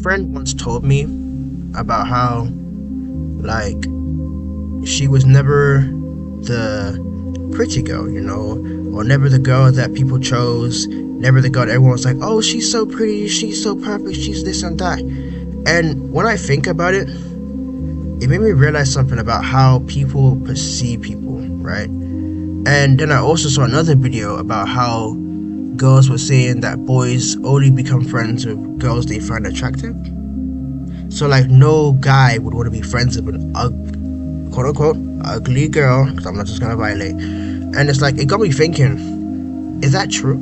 friend once told me about how, like, she was never the pretty girl, or never the girl that people chose, never the girl that everyone was like, oh, she's so pretty, she's so perfect, she's this and that. And when I think about it, it made me realize something about how people perceive people, right? And then I also saw another video about how girls were saying that boys only become friends with girls they find attractive. So, like, no guy would want to be friends with an quote-unquote ugly girl, because I'm not just going to violate. And it's like, it got me thinking, is that true?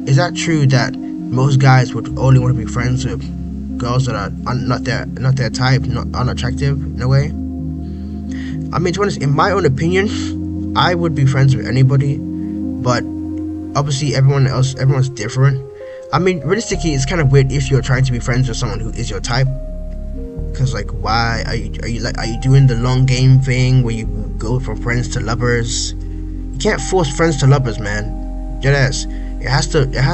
Is that true that most guys would only want to be friends with girls that are not their type, not unattractive in a way? I mean, to be honest, in my own opinion, I would be friends with anybody, but obviously everyone's different. I mean, realistically, it's kind of weird if you're trying to be friends with someone who is your type, because, like, why are you doing the long game thing where you go from friends to lovers? You can't force friends to lovers, man. Deadass. It has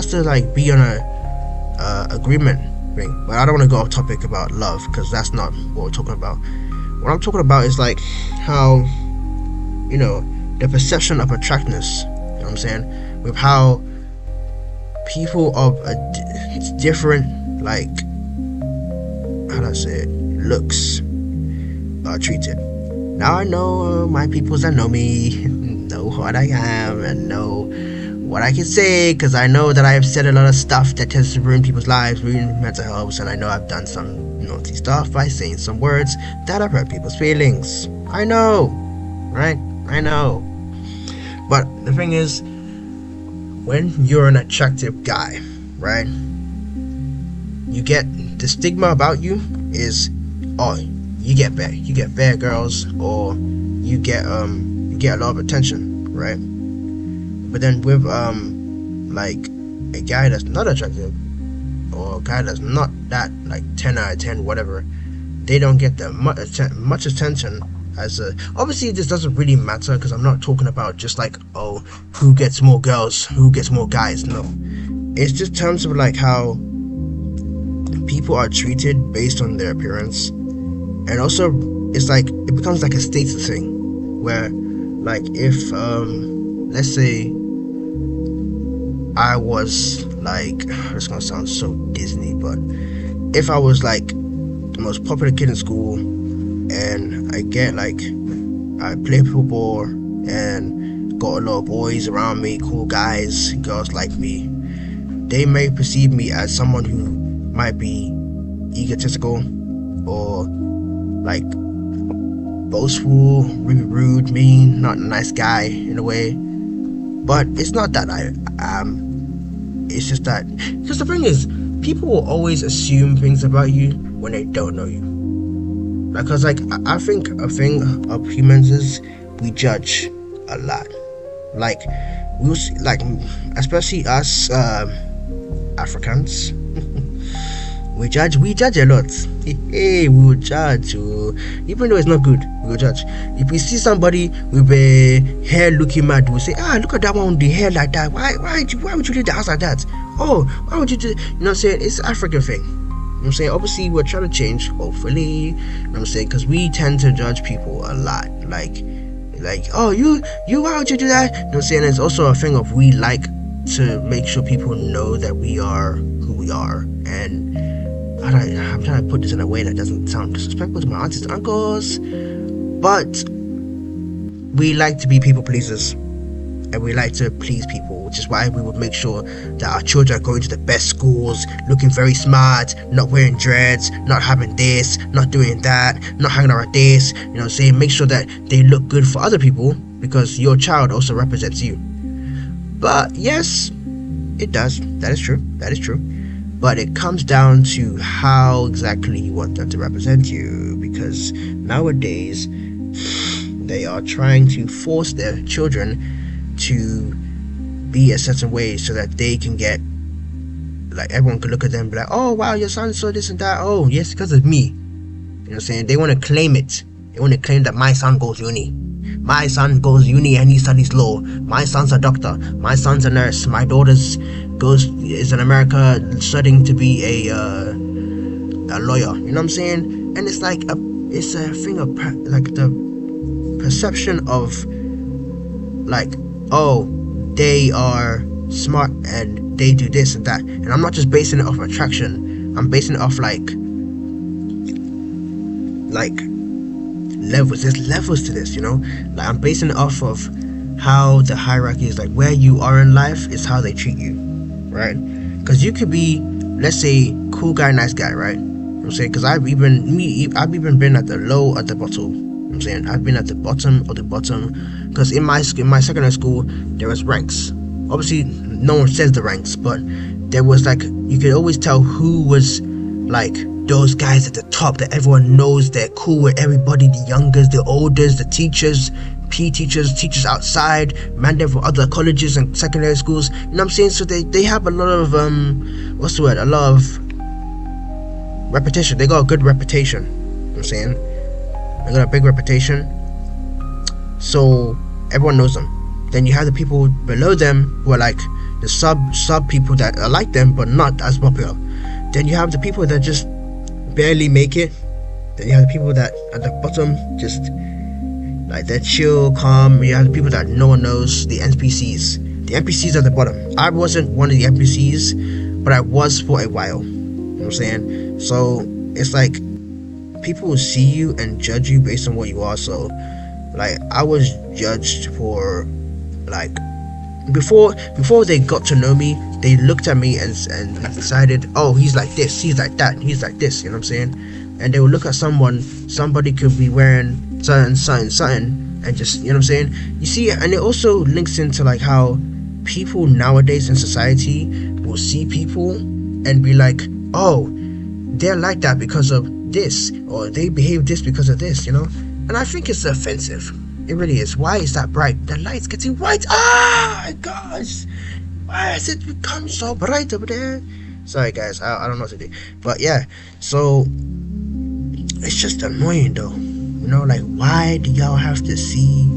to like be on a agreement thing. But I don't want to go off topic about love, because that's not what we're talking about. What I'm talking about is like how, the perception of attractiveness, you know what I'm saying, with how people of different, like, how do I say it, looks are treated. Now I know my peoples that know me know what I am and know what I can say, because I know that I have said a lot of stuff that tends to ruin people's lives, ruin mental health, and I know I've done some naughty stuff by saying some words that have hurt people's feelings. I know, right? I know. But the thing is, when you're an attractive guy, right, you get the stigma about you is, oh, you get bad girls, or you get a lot of attention, right? But then with like a guy that's not attractive, or a guy that's not that, like, 10 out of 10 whatever, they don't get that much attention. Obviously this doesn't really matter, because I'm not talking about just like, oh, who gets more girls, who gets more guys. No, it's just terms of like how people are treated based on their appearance. And also, it's like, it becomes like a status thing, where, like, if let's say I was like, it's gonna sound so Disney, but if I was like the most popular kid in school, and I play football and got a lot of boys around me, cool guys, girls like me, they may perceive me as someone who might be egotistical, or like boastful, really rude, mean, not a nice guy in a way. But it's not that I am. It's just that, because the thing is, people will always assume things about you when they don't know you. Because, like, I think a thing of humans is we judge a lot. Like, especially us Africans. we judge a lot. Hey, we will judge. Even though it's not good, we will judge. If we see somebody with a hair looking mad, we'll say, look at that one with the hair like that. Why would you leave the house like that? Oh, why would you do? You know what I'm saying? It's an African thing. You know what I'm saying? Obviously, we're trying to change, hopefully. You know what I'm saying? Because we tend to judge people a lot. Like, oh, why would you do that? You know what I'm saying? It's also a thing of, we like to make sure people know that we are who we are. And I'm trying to put this in a way that doesn't sound disrespectful to my aunties and uncles, but we like to be people pleasers, and we like to please people, which is why we would make sure that our children are going to the best schools, looking very smart, not wearing dreads, not having this, not doing that, not hanging out with this, you know what I'm saying? Make sure that they look good for other people, because your child also represents you. But yes, it does. That is true. But it comes down to how exactly you want them to represent you, because nowadays they are trying to force their children to be a certain way, so that they can get, like, everyone can look at them and be like, oh wow, your son saw this and that, oh yes, because of me. You know what I'm saying? They want to claim it. They want to claim that my son goes uni. My son goes uni and he studies law. My son's a doctor. My son's a nurse. My daughter's is in America studying to be a a lawyer. You know what I'm saying? And it's like it's a thing of like the perception of like, oh, they are smart and they do this and that. And I'm not just basing it off attraction. I'm basing it off like levels. There's levels to this, you know. Like I'm basing it off of how the hierarchy is, like where you are in life is how they treat you, right? Because you could be, let's say, cool guy, nice guy, right? You know what I'm saying? Because I've even been at the low, at the bottom. You know what I'm saying? I've been at the bottom of the bottom. Because in my secondary school there was ranks. Obviously no one says the ranks, but there was like, you could always tell who was like those guys at the top that everyone knows, they're cool with everybody, the youngest, the oldest, the teachers, PE teachers outside, man, they're from other colleges and secondary schools, you know what I'm saying? So they have a lot of a lot of reputation. They got a good reputation, you know what I'm saying? They got a big reputation, so everyone knows them. Then you have the people below them who are like the sub people that are like them but not as popular. Then you have the people that just barely make it. Then you have the people that at the bottom just like they're chill, calm. You have the people that no one knows, the NPCs. The NPCs at the bottom. I wasn't one of the NPCs, but I was for a while. You know what I'm saying? So it's like people will see you and judge you based on what you are. So like I was judged for like before they got to know me, they looked at me and decided, oh, he's like this, he's like that, he's like this, you know what I'm saying? And they will look at somebody could be wearing something and just, you know what I'm saying? You see, and it also links into like how people nowadays in society will see people and be like, oh, they're like that because of this, or they behave this because of this, you know? And I think it's offensive. It really is. Why is that bright? The light's getting bright. Ah, my gosh. Why has it become so bright over there? Sorry, guys. I don't know what to do. But yeah, so it's just annoying though. You know, like, why do y'all have to see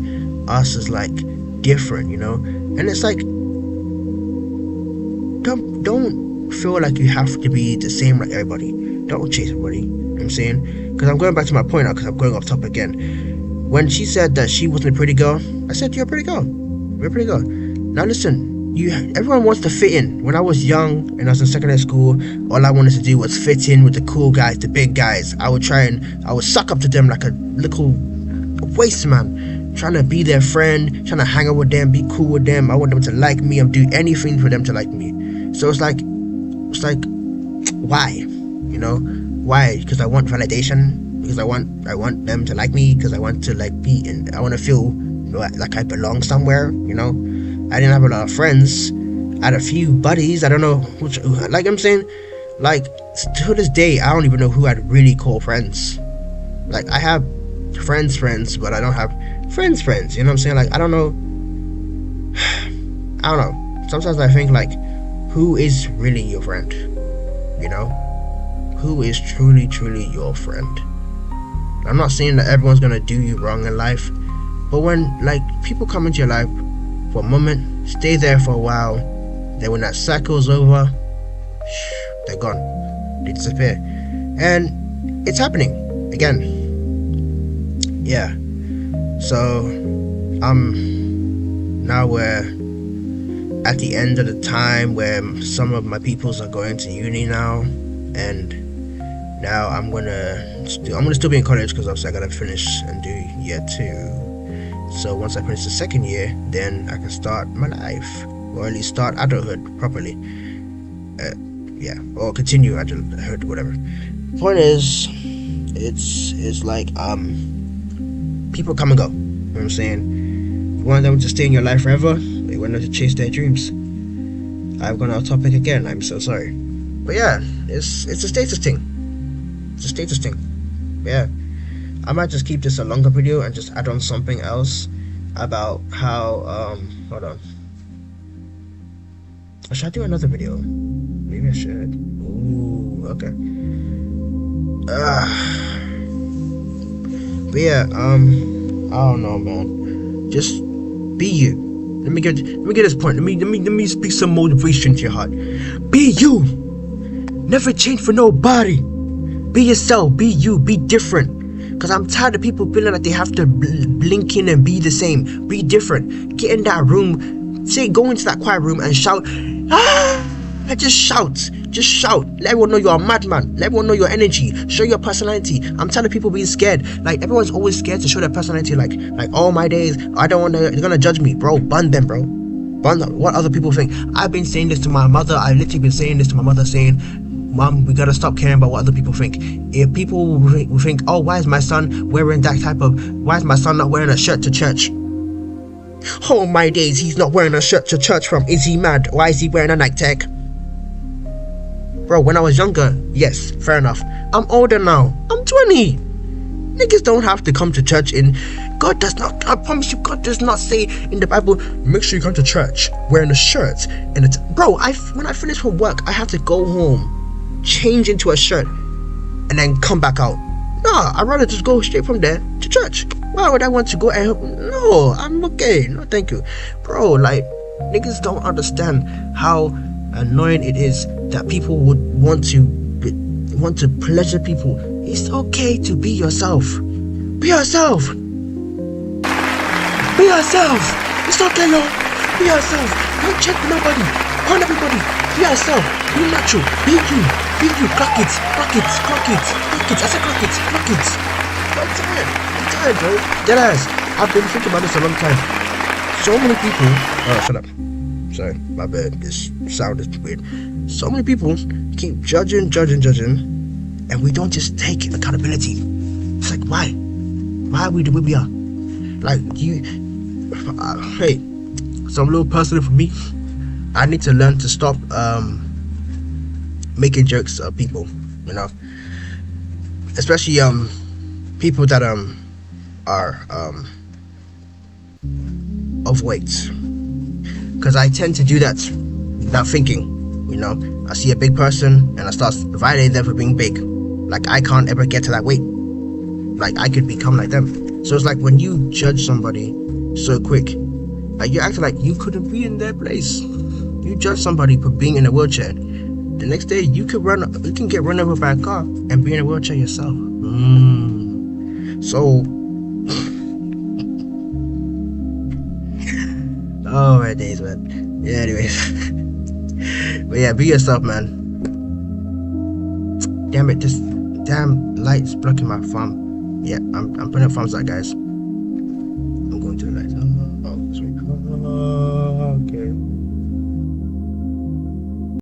us as like different, you know? And it's like, don't feel like you have to be the same like everybody. Don't chase everybody. You know what I'm saying? Because I'm going back to my point now, because I'm going off topic again. When she said that she wasn't a pretty girl, I said, you're a pretty girl. You're a pretty girl. Now listen, everyone wants to fit in. When I was young and I was in secondary school, all I wanted to do was fit in with the cool guys, the big guys. I would suck up to them like a little waste man, trying to be their friend, trying to hang out with them, be cool with them. I want them to like me. I'm doing anything for them to like me. So it's like, why? You know, why? Because I want validation. Because I want them to like me, because I want to like be in, I want to feel, you know, like I belong somewhere, you know. I didn't have a lot of friends. I had a few buddies. I don't know which, like I'm saying, like to this day I don't even know who I'd really call friends. Like I have friends, but I don't have friends, you know what I'm saying? Like I don't know. Sometimes I think like, who is really your friend? You know? Who is truly your friend? I'm not saying that everyone's gonna do you wrong in life, but when like people come into your life for a moment, stay there for a while, then when that cycle's over, they're gone, they disappear. And it's happening again. Yeah. So now we're at the end of the time where some of my peoples are going to uni now, and now I'm gonna still be in college, because obviously I gotta finish and do year 2. So once I finish the second year, then I can start my life, or at least start adulthood properly. Or continue adulthood, whatever. Point is, it's like people come and go. You know what I'm saying? You want them to stay in your life forever, they want them to chase their dreams. I've gone off topic again. I'm so sorry. But yeah, it's a status thing. It's a status thing. Yeah, I might just keep this a longer video and just add on something else about how hold on, or should I do another video? Maybe I should. Ooh, okay. But yeah, I don't know, man. Just be you. Let me get this point. Let me speak some motivation to your heart. Be you. Never change for nobody. Be yourself, be you, be different. Because I'm tired of people feeling like they have to blink in and be the same. Be different. Get in that room. Go into that quiet room and shout. Just shout. Just shout. Let everyone know you're a madman. Let everyone know your energy. Show your personality. I'm tired of people being scared. Like, everyone's always scared to show their personality. Like all my days, I don't want to, they're going to judge me. Bro, bun them, bro. Bun them. What other people think. I've been saying this to my mother. I've literally been saying this to my mother, saying, Mom, we gotta stop caring about what other people think. If people think, oh, why is my son not wearing a shirt to church? Oh my days, he's not wearing a shirt to church from. Is he mad? Why is he wearing a Nike tag? Bro, when I was younger, yes, fair enough. I'm older now. I'm 20. Niggas don't have to come to church God does not, I promise you, God does not say in the Bible, make sure you come to church wearing a shirt. Bro, when I finish from work, I have to go home, change into a shirt, and then come back out. Nah, I'd rather just go straight from there to church. Why would I want to go no, I'm okay. No, thank you. Bro, like, niggas don't understand how annoying it is that people would want to pleasure people. It's okay to be yourself. Be yourself. Be yourself. It's okay, yo. Be yourself. Don't check nobody. On everybody. Be yourself. Be natural. Be you. Be you. Clock it. Clock it. Clock it. Clock it. I said clock it. Clock it. I'm tired, bro. Deadass. I've been thinking about this a long time. So many people. Oh, shut up. Sorry, my bad. This sound is weird. So many people keep judging, and we don't just take accountability. It's like, why? Why are we the way we are? Like, hey, some little personal for me. I need to learn to stop making jokes of people, you know, especially people that are overweight, because I tend to do that without thinking. You know, I see a big person and I start violating them for being big. Like, I can't ever get to that weight. Like, I could become like them. So it's like when you judge somebody so quick, like, you're acting like you couldn't be in their place. You judge somebody for being in a wheelchair. The next day, you can get run over by a car and be in a wheelchair yourself. So, oh my days, man. Yeah, anyways. But yeah, be yourself, man. Damn it, this damn light's blocking my thumb. Yeah, I'm putting a thumbs up, guys.